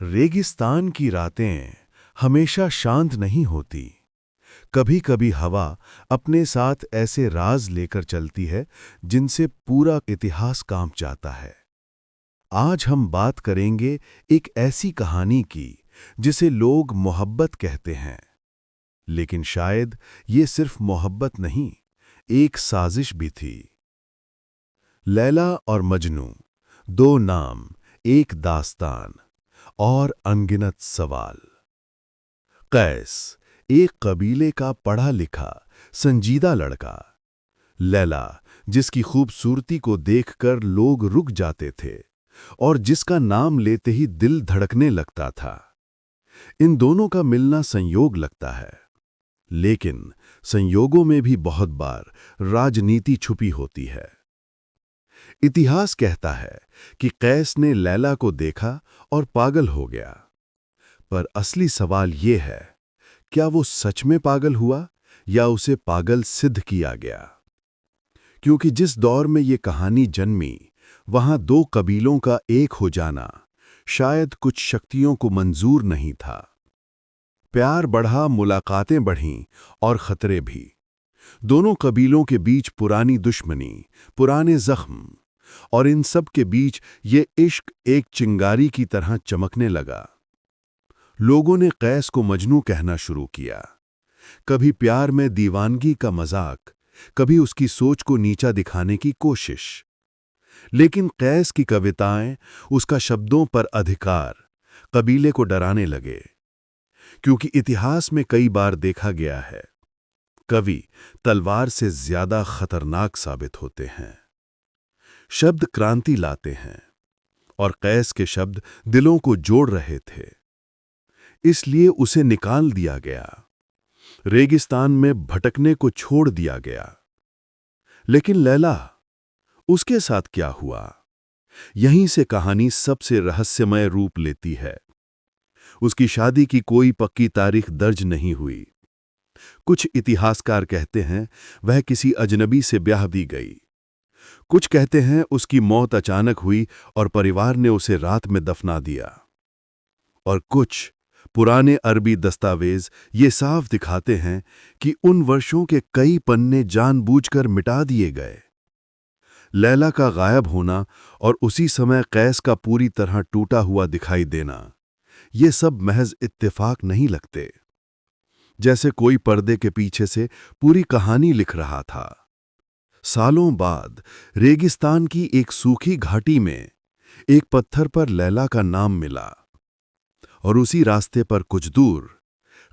रेगिस्तान की रातें हमेशा शांत नहीं होती। कभी कभी हवा अपने साथ ऐसे राज लेकर चलती है जिनसे पूरा इतिहास कांप जाता है। आज हम बात करेंगे एक ऐसी कहानी की जिसे लोग मोहब्बत कहते हैं, लेकिन शायद ये सिर्फ मोहब्बत नहीं, एक साजिश भी थी। लैला और मजनू, दो नाम, एक दास्तान और अनगिनत सवाल। कैस, एक कबीले का पढ़ा लिखा संजीदा लड़का। लैला, जिसकी खूबसूरती को देखकर लोग रुक जाते थे और जिसका नाम लेते ही दिल धड़कने लगता था। इन दोनों का मिलना संयोग लगता है, लेकिन संयोगों में भी बहुत बार राजनीति छुपी होती है। इतिहास कहता है कि कैस ने लैला को देखा और पागल हो गया। पर असली सवाल ये है, क्या वो सच में पागल हुआ या उसे पागल सिद्ध किया गया? क्योंकि जिस दौर में ये कहानी जन्मी, वहां दो कबीलों का एक हो जाना शायद कुछ शक्तियों को मंजूर नहीं था। प्यार बढ़ा, मुलाकातें बढ़ीं और खतरे भी। दोनों कबीलों के बीच पुरानी दुश्मनी, पुराने जख्म, और इन सब के बीच ये इश्क एक चिंगारी की तरह चमकने लगा। लोगों ने कैस को मजनू कहना शुरू किया। कभी प्यार में दीवानगी का मजाक, कभी उसकी सोच को नीचा दिखाने की कोशिश। लेकिन कैस की कविताएं, उसका शब्दों पर अधिकार कबीले को डराने लगे। क्योंकि इतिहास में कई बार देखा गया है, कवि तलवार से ज्यादा खतरनाक साबित होते हैं। शब्द क्रांति लाते हैं, और कैस के शब्द दिलों को जोड़ रहे थे। इसलिए उसे निकाल दिया गया, रेगिस्तान में भटकने को छोड़ दिया गया। लेकिन लैला, उसके साथ क्या हुआ? यहीं से कहानी सबसे रहस्यमय रूप लेती है। उसकी शादी की कोई पक्की तारीख दर्ज नहीं हुई। कुछ इतिहासकार कहते हैं वह किसी अजनबी से ब्याह दी गई। कुछ कहते हैं उसकी मौत अचानक हुई और परिवार ने उसे रात में दफना दिया। और कुछ पुराने अरबी दस्तावेज ये साफ दिखाते हैं कि उन वर्षों के कई पन्ने जानबूझकर मिटा दिए गए। लैला का गायब होना और उसी समय कैस का पूरी तरह टूटा हुआ दिखाई देना, ये सब महज इत्तेफाक नहीं लगते। जैसे कोई पर्दे के पीछे से पूरी कहानी लिख रहा था। सालों बाद रेगिस्तान की एक सूखी घाटी में एक पत्थर पर लैला का नाम मिला, और उसी रास्ते पर कुछ दूर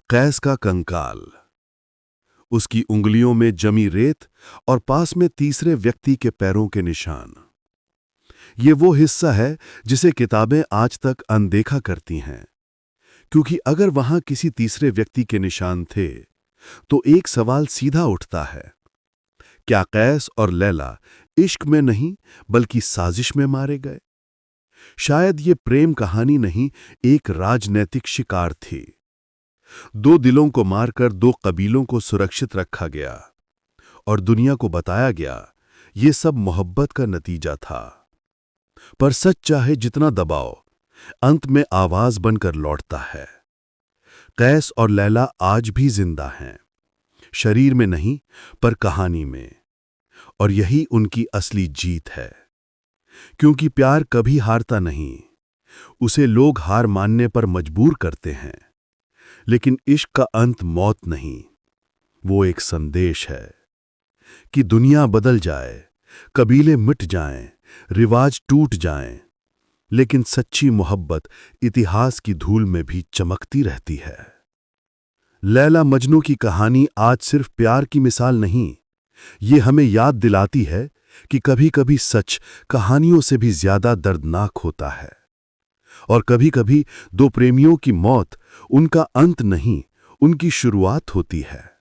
कैस का कंकाल, उसकी उंगलियों में जमी रेत और पास में तीसरे व्यक्ति के पैरों के निशान। ये वो हिस्सा है जिसे किताबें आज तक अनदेखा करती हैं, क्योंकि अगर वहां किसी तीसरे व्यक्ति के निशान थे तो एक सवाल सीधा उठता है, क्या कैस और लैला इश्क में नहीं बल्कि साजिश में मारे गए? शायद ये प्रेम कहानी नहीं, एक राजनैतिक शिकार थी। दो दिलों को मारकर दो कबीलों को सुरक्षित रखा गया, और दुनिया को बताया गया ये सब मोहब्बत का नतीजा था। पर सच चाहे जितना दबाओ, अंत में आवाज बनकर लौटता है। कैस और लैला आज भी जिंदा हैं, शरीर में नहीं पर कहानी में। और यही उनकी असली जीत है, क्योंकि प्यार कभी हारता नहीं, उसे लोग हार मानने पर मजबूर करते हैं। लेकिन इश्क का अंत मौत नहीं, वो एक संदेश है कि दुनिया बदल जाए, कबीले मिट जाएं, रिवाज टूट जाएं, लेकिन सच्ची मोहब्बत इतिहास की धूल में भी चमकती रहती है। लैला मजनू की कहानी आज सिर्फ प्यार की मिसाल नहीं, ये हमें याद दिलाती है कि कभी-कभी सच कहानियों से भी ज्यादा दर्दनाक होता है। और कभी-कभी दो प्रेमियों की मौत उनका अंत नहीं, उनकी शुरुआत होती है।